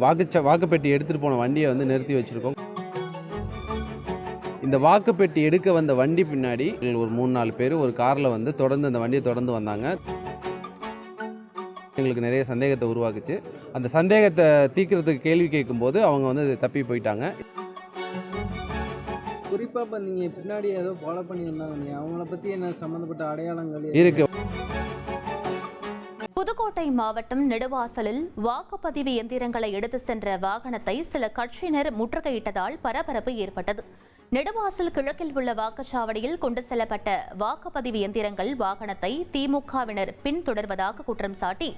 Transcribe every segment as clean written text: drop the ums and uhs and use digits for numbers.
வாக்குப்பெட்டி எடுத்துகிட்டு போன வண்டியை வந்து நிறுத்தி வச்சுருக்கோம். இந்த வாக்குப்பெட்டி எடுக்க வந்த வண்டி பின்னாடி ஒரு 3-4 பேர் ஒரு காரில் வந்து தொடர்ந்து அந்த வண்டியை தொடர்ந்து வந்தாங்க. எங்களுக்கு நிறைய சந்தேகத்தை உருவாக்குச்சு. அந்த சந்தேகத்தை தீர்க்கிறதுக்கு கேள்வி கேட்கும்போது அவங்க வந்து தப்பி போயிட்டாங்க. குறிப்பாக இப்போ நீங்கள் பின்னாடி ஏதோ ஃபாலோ பண்ணி வந்தாங்க, அவங்கள பற்றி என்ன சம்மந்தப்பட்ட அடையாளங்கள் இருக்கு? புதுக்கோட்டை மாவட்டம் நெடுவாசலில் வாக்குப்பதிவு எந்திரங்களை எடுத்து சென்ற வாகனத்தை சில கட்சியினர் முற்றுகையிட்டதால் பரபரப்பு ஏற்பட்டது. நெடுவாசல் கிழக்கில் உள்ள வாக்குச்சாவடியில் கொண்டு செல்லப்பட்ட வாக்குப்பதிவு எந்திரங்கள் வாகனத்தை திமுகவினர் பின்தொடர்வதாக குற்றம் சாட்டி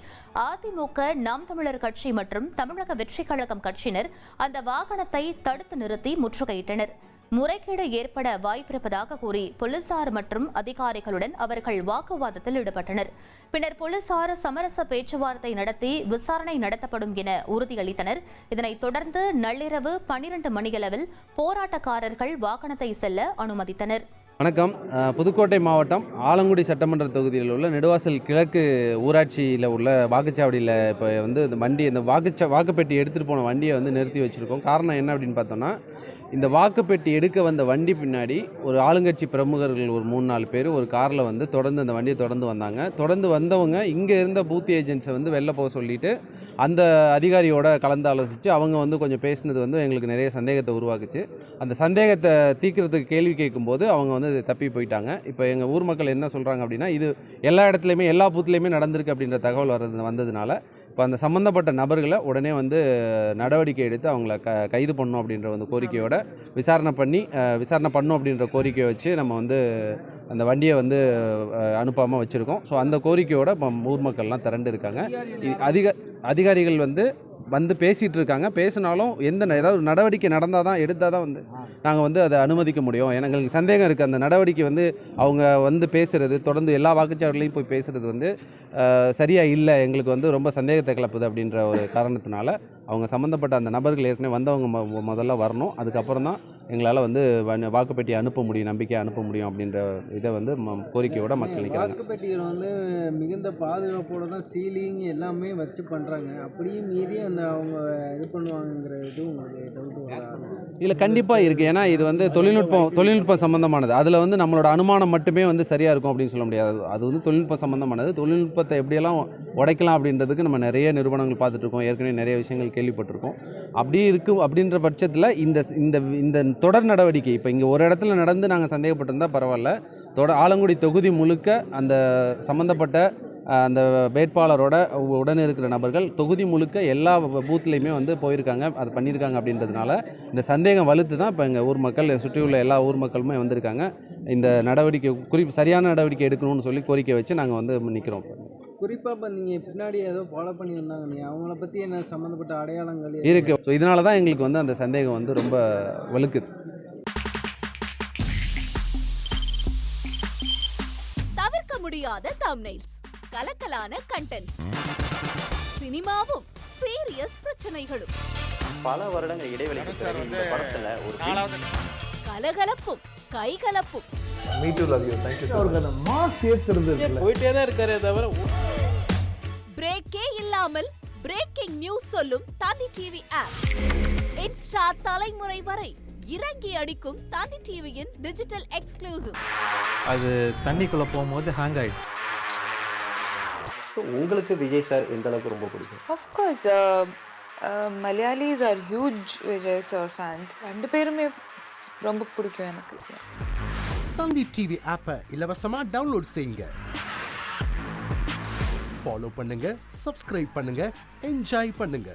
அதிமுக, நாம் தமிழர் கட்சி மற்றும் தமிழக வெற்றிக் கழகம் கட்சியினர் அந்த வாகனத்தை தடுத்து நிறுத்தி முற்றுகையிட்டனர். முறைகேடு ஏற்பட வாய்ப்பிருப்பதாக கூறி போலீசார் மற்றும் அதிகாரிகளுடன் அவர்கள் வாக்குவாதத்தில் ஈடுபட்டனர். பின்னர் போலீசார் சமரச பேச்சுவார்த்தை நடத்தி விசாரணை நடத்தப்படும் என உறுதியளித்தனர். இதனைத் தொடர்ந்து நள்ளிரவு 12 மணியளவில் போராட்டக்காரர்கள் வாகனத்தை செல்ல அனுமதித்தனர். வணக்கம். புதுக்கோட்டை மாவட்டம் ஆலங்குடி சட்டமன்ற தொகுதியில் உள்ள நெடுவாசல் கிழக்கு ஊராட்சியில் உள்ள வாக்குச்சாவடியில் இப்போ வந்து இந்த வாக்குப்பெட்டி எடுத்துகிட்டு போன வண்டியை வந்து நிறுத்தி வச்சுருக்கோம். காரணம் என்ன அப்படின்னு பார்த்தோன்னா, இந்த வாக்குப்பெட்டி எடுக்க வந்த வண்டி பின்னாடி ஒரு ஆளுங்கட்சி பிரமுகர்கள் ஒரு 3-4 பேர் ஒரு காரில் வந்து தொடர்ந்து அந்த வண்டியை தொடர்ந்து வந்தாங்க. தொடர்ந்து வந்தவங்க இங்கே இருந்த பூத் ஏஜென்ட்ஸை வந்து வெளில போக சொல்லிவிட்டு அந்த அதிகாரியோட கலந்து ஆலோசித்து அவங்க வந்து கொஞ்சம் பேசினது வந்து எங்களுக்கு நிறைய சந்தேகத்தை உருவாக்குச்சு. அந்த சந்தேகத்தை தீர்க்கிறதுக்கு கேள்வி கேட்கும்போது அவங்க வந்து தப்பி போயிட்டாங்க. இப்போ எங்கள் ஊர் மக்கள் என்ன சொல்கிறாங்க அப்படின்னா, இது எல்லா இடத்துலையுமே எல்லா பூத்துலேயுமே நடந்திருக்கு அப்படின்ற தகவல் வந்ததுனால இப்போ அந்த சம்மந்தப்பட்ட நபர்களை உடனே வந்து நடவடிக்கை எடுத்து அவங்கள கைது பண்ணணும் அப்படின்ற வந்து கோரிக்கையோட விசாரணை பண்ணணும் அப்படின்ற கோரிக்கையை வச்சு நம்ம வந்து அந்த வண்டியை வந்து அனுப்பாமல் வச்சுருக்கோம். ஸோ அந்த கோரிக்கையோட இப்போ ஊர் மக்கள்லாம் திரண்டு இருக்காங்க. அதிகாரிகள் வந்து பேசிகிட்டு இருக்காங்க. பேசினாலும் ஏதாவது நடவடிக்கை நடந்தால் தான் எடுத்தால் தான் வந்து நாங்கள் வந்து அதை அனுமதிக்க முடியும். எங்களுக்கு சந்தேகம் இருக்குது. அந்த நடவடிக்கை வந்து அவங்க வந்து பேசுகிறது, தொடர்ந்து எல்லா வாக்குச்சாவடிலையும் போய் பேசுகிறது வந்து சரியாக இல்லை, எங்களுக்கு வந்து ரொம்ப சந்தேகத்தை கிளப்புது அப்படின்ற ஒரு காரணத்தினால அவங்க சம்மந்தப்பட்ட அந்த நபர்கள் ஏற்கனவே வந்தவங்க முதல்ல வரணும். அதுக்கப்புறம் தான் எங்களால் வந்து வாக்குப்பெட்டியை அனுப்ப முடியும், நம்பிக்கையை அனுப்ப முடியும் அப்படின்ற இதை வந்து கோரிக்கையோட மக்கள் நிற்கிறாங்க. வாக்குப்பெட்டிகள் வந்து மிகுந்த பாதுகாப்போடு தான் சீலிங் எல்லாமே வச்சு பண்ணுறாங்க. அப்படியும் மீறி அந்த அவங்க இது பண்ணுவாங்கங்கிற இது உங்களுக்கு டவுட் இல்லை, கண்டிப்பாக இருக்குது. ஏன்னா இது வந்து தொழில்நுட்பம் சம்மந்தமானது. அதில் வந்து நம்மளோட அனுமானம் மட்டுமே வந்து சரியாக இருக்கும் அப்படின்னு சொல்ல முடியாது. அது வந்து தொழில்நுட்பம் சம்மந்தமானது. தொழில்நுட்பத்தை எப்படியெல்லாம் உடைக்கலாம் அப்படின்றதுக்கு நம்ம நிறைய நிறுவனங்கள் பார்த்துட்ருக்கோம். ஏற்கனவே நிறைய விஷயங்கள் கேள்விப்பட்டிருக்கோம். அப்படி இருக்குது அப்படின்ற பட்சத்தில் இந்த தொடர் நடவடிக்கை இப்போ இங்கே ஒரு இடத்துல நடந்து நாங்கள் சந்தேகப்பட்டிருந்தால் பரவாயில்ல. ஆலங்குடி தொகுதி முழுக்க அந்த சம்மந்தப்பட்ட அந்த வேட்பாளரோட உடனே இருக்கிற நபர்கள் தொகுதி முழுக்க எல்லா பூத்துலேயுமே வந்து போயிருக்காங்க, அது பண்ணியிருக்காங்க. அப்படின்றதுனால இந்த சந்தேகம் வலுத்து தான் இப்போ எங்கள் ஊர் மக்கள், சுற்றியுள்ள எல்லா ஊர் மக்களுமே வந்திருக்காங்க. இந்த நடவடிக்கை சரியான நடவடிக்கை எடுக்கணும்னு சொல்லி கோரிக்கை வச்சு நாங்கள் வந்து நிற்கிறோம். குறிப்பாக இப்போ நீங்கள் பின்னாடி ஏதோ ஃபாலோ பண்ணி வந்தாங்க, அவங்கள பற்றி என்ன சம்மந்தப்பட்ட அடையாளங்கள் இருக்குது. ஸோ இதனால தான் எங்களுக்கு வந்து அந்த சந்தேகம் வந்து ரொம்ப வலுக்குது. தவிர்க்க முடியாத தம்ப்நெயில்ஸ், கலக்கலான கண்டென்ட்ஸ், சினிமாவும் சீரியஸ் பிரச்சனைகளும், பல வருடங்கள் இடைவெளிக்கு பிறகு இந்த படத்துல ஒரு கலகலப்பும் கைகலப்பும், Me too, love you. Thank you so much. Mass ஏத்துறது போயிட்டே தான் இருக்காரே தவிர பிரேக்கே இல்லாமல் பிரேக்கிங் நியூஸ் சொல்லும் தந்தி டிவி ஆப். இன்ஸ்டா தலைமுறை வரை இறங்கி அடிக்கும் தந்தி டிவியின் டிஜிட்டல் எக்ஸ்க்ளூசிவ். அது தண்ணிக்குள்ள போகும்போது ஹேங் ஆயிடுச்சு. உங்களுக்கு விஜய் சார் எந்த அளவுக்கு ரொம்ப பிடிக்கும்? Of course, Malayalis are huge Vijay sir fans. ரெண்டு பேருமே ரொம்ப பிடிக்கும் எனக்கு. தந்தி டிவி ஆப்பை இலவசமா டவுன்லோட் செய்யுங்க. ஃபாலோ பண்ணுங்க, சப்ஸ்கிரைப் பண்ணுங்க, என்ஜாய் பண்ணுங்க.